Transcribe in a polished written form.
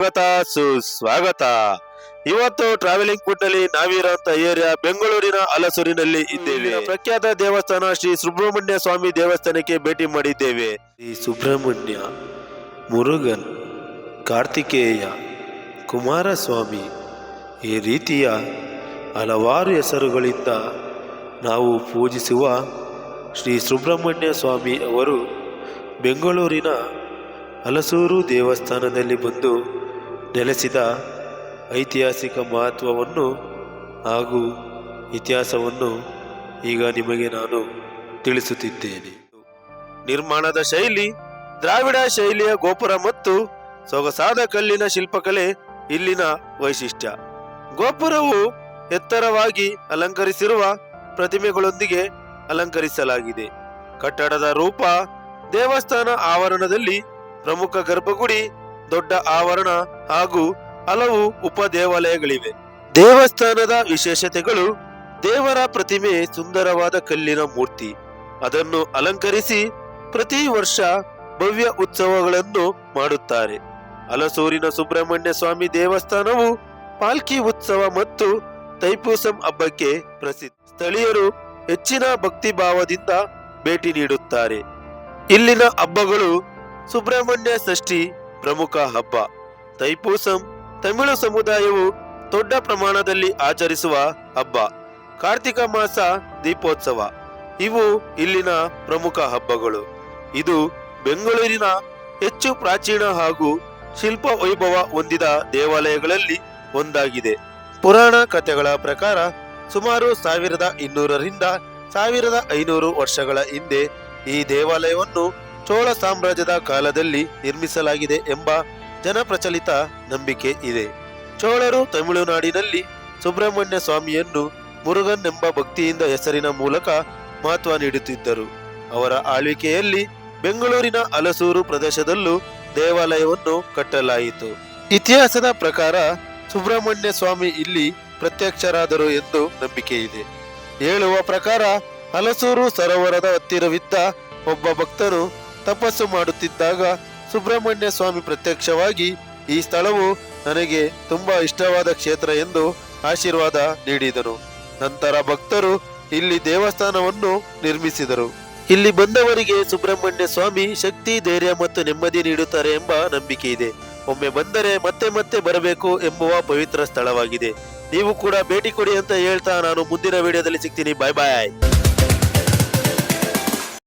ಸ್ವಾಗತ ಸುಸ್ವಾಗತ. ಇವತ್ತು ಟ್ರಾವೆಲಿಂಗ್ ಫುಡ್ ನಲ್ಲಿ ನಾವಿರೋಂತ ಏರಿಯಾ ಬೆಂಗಳೂರಿನ ಹಲಸೂರಿನಲ್ಲಿ ಇದ್ದೇವೆ. ಪ್ರಖ್ಯಾತ ದೇವಸ್ಥಾನ ಶ್ರೀ ಸುಬ್ರಹ್ಮಣ್ಯ ಸ್ವಾಮಿ ದೇವಸ್ಥಾನಕ್ಕೆ ಭೇಟಿ ಮಾಡಿದ್ದೇವೆ. ಶ್ರೀ ಸುಬ್ರಹ್ಮಣ್ಯ, ಮುರುಗನ್, ಕಾರ್ತಿಕೇಯ, ಕುಮಾರಸ್ವಾಮಿ ಈ ರೀತಿಯ ಹಲವಾರು ಹೆಸರುಗಳಿಂದ ನಾವು ಪೂಜಿಸುವ ಶ್ರೀ ಸುಬ್ರಹ್ಮಣ್ಯ ಸ್ವಾಮಿ ಅವರು ಬೆಂಗಳೂರಿನ ಹಲಸೂರು ದೇವಸ್ಥಾನದಲ್ಲಿ ಬಂದು ನೆಲೆಸಿದ ಐತಿಹಾಸಿಕ ಮಹತ್ವವನ್ನು ಹಾಗೂ ಇತಿಹಾಸವನ್ನು ಈಗ ನಿಮಗೆ ನಾನು ತಿಳಿಸುತ್ತಿದ್ದೇನೆ. ನಿರ್ಮಾಣದ ಶೈಲಿ ದ್ರಾವಿಡ ಶೈಲಿಯ ಗೋಪುರ ಮತ್ತು ಸೊಗಸಾದ ಕಲ್ಲಿನ ಶಿಲ್ಪಕಲೆ ಇಲ್ಲಿನ ವೈಶಿಷ್ಟ್ಯ. ಗೋಪುರವು ಎತ್ತರವಾಗಿ ಅಲಂಕರಿಸಿರುವ ಪ್ರತಿಮೆಗಳೊಂದಿಗೆ ಅಲಂಕರಿಸಲಾಗಿದೆ. ಕಟ್ಟಡದ ರೂಪ ದೇವಸ್ಥಾನ ಆವರಣದಲ್ಲಿ ಪ್ರಮುಖ ಗರ್ಭಗುಡಿ, ದೊಡ್ಡ ಆವರಣ ಹಾಗೂ ಹಲವು ಉಪ ದೇವಾಲಯಗಳಿವೆ. ದೇವಸ್ಥಾನದ ವಿಶೇಷತೆಗಳು: ದೇವರ ಪ್ರತಿಮೆ ಸುಂದರವಾದ ಕಲ್ಲಿನ ಮೂರ್ತಿ. ಅದನ್ನು ಅಲಂಕರಿಸಿ ಪ್ರತಿ ವರ್ಷ ಭವ್ಯ ಉತ್ಸವಗಳನ್ನು ಮಾಡುತ್ತಾರೆ. ಹಲಸೂರಿನ ಸುಬ್ರಹ್ಮಣ್ಯ ಸ್ವಾಮಿ ದೇವಸ್ಥಾನವು ಪಾಲ್ಕಿ ಉತ್ಸವ ಮತ್ತು ತೈಪೂಸಂ ಹಬ್ಬಕ್ಕೆ ಪ್ರಸಿದ್ಧ. ಸ್ಥಳೀಯರು ಹೆಚ್ಚಿನ ಭಕ್ತಿಭಾವದಿಂದ ಭೇಟಿ ನೀಡುತ್ತಾರೆ. ಇಲ್ಲಿನ ಹಬ್ಬಗಳು: ಸುಬ್ರಹ್ಮಣ್ಯ ಷಷ್ಠಿ ಪ್ರಮುಖ ಹಬ್ಬ, ತೈಪೂಸಂ ತಮಿಳು ಸಮುದಾಯವು ದೊಡ್ಡ ಪ್ರಮಾಣದಲ್ಲಿ ಆಚರಿಸುವ ಹಬ್ಬ, ಕಾರ್ತಿಕ ಮಾಸ ದೀಪೋತ್ಸವ ಇವು ಇಲ್ಲಿನ ಪ್ರಮುಖ ಹಬ್ಬಗಳು. ಇದು ಬೆಂಗಳೂರಿನ ಹೆಚ್ಚು ಪ್ರಾಚೀನ ಹಾಗೂ ಶಿಲ್ಪ ವೈಭವ ಹೊಂದಿದ ದೇವಾಲಯಗಳಲ್ಲಿ ಒಂದಾಗಿದೆ. ಪುರಾಣ ಕಥೆಗಳ ಪ್ರಕಾರ ಸುಮಾರು 1200ರಿಂದ 1500 ವರ್ಷಗಳ ಹಿಂದೆ ಈ ದೇವಾಲಯವನ್ನು ಚೋಳ ಸಾಮ್ರಾಜ್ಯದ ಕಾಲದಲ್ಲಿ ನಿರ್ಮಿಸಲಾಗಿದೆ ಎಂಬ ಜನಪ್ರಚಲಿತ ನಂಬಿಕೆ ಇದೆ. ಚೋಳರು ತಮಿಳುನಾಡಿನಲ್ಲಿ ಸುಬ್ರಹ್ಮಣ್ಯ ಸ್ವಾಮಿಯನ್ನು ಮುರುಗನ್ ಎಂಬ ಭಕ್ತಿಯಿಂದ ಹೆಸರಿನ ಮೂಲಕ ಮಹತ್ವ ನೀಡುತ್ತಿದ್ದರು. ಅವರ ಆಳ್ವಿಕೆಯಲ್ಲಿ ಬೆಂಗಳೂರಿನ ಹಲಸೂರು ಪ್ರದೇಶದಲ್ಲೂ ದೇವಾಲಯವನ್ನು ಕಟ್ಟಲಾಯಿತು. ಇತಿಹಾಸದ ಪ್ರಕಾರ ಸುಬ್ರಹ್ಮಣ್ಯ ಸ್ವಾಮಿ ಇಲ್ಲಿ ಪ್ರತ್ಯಕ್ಷರಾದರು ಎಂದು ನಂಬಿಕೆ ಇದೆ. ಹೇಳುವ ಪ್ರಕಾರ ಹಲಸೂರು ಸರೋವರದ ಹತ್ತಿರವಿದ್ದ ಒಬ್ಬ ಭಕ್ತನು ತಪಸ್ಸು ಮಾಡುತ್ತಿದ್ದಾಗ ಸುಬ್ರಹ್ಮಣ್ಯ ಸ್ವಾಮಿ ಪ್ರತ್ಯಕ್ಷವಾಗಿ ಈ ಸ್ಥಳವು ನನಗೆ ತುಂಬಾ ಇಷ್ಟವಾದ ಕ್ಷೇತ್ರ ಎಂದು ಆಶೀರ್ವಾದ ನೀಡಿದರು. ನಂತರ ಭಕ್ತರು ಇಲ್ಲಿ ದೇವಸ್ಥಾನವನ್ನು ನಿರ್ಮಿಸಿದರು. ಇಲ್ಲಿ ಬಂದವರಿಗೆ ಸುಬ್ರಹ್ಮಣ್ಯ ಸ್ವಾಮಿ ಶಕ್ತಿ, ಧೈರ್ಯ ಮತ್ತು ನೆಮ್ಮದಿ ನೀಡುತ್ತಾರೆ ಎಂಬ ನಂಬಿಕೆ ಇದೆ. ಒಮ್ಮೆ ಬಂದರೆ ಮತ್ತೆ ಮತ್ತೆ ಬರಬೇಕು ಎಂಬುವ ಪವಿತ್ರ ಸ್ಥಳವಾಗಿದೆ. ನೀವು ಕೂಡ ಭೇಟಿ ಕೊಡಿ ಅಂತ ಹೇಳ್ತಾ ನಾನು ಮುಂದಿನ ವಿಡಿಯೋದಲ್ಲಿ ಸಿಗ್ತೀನಿ. ಬಾಯ್ ಬಾಯ್.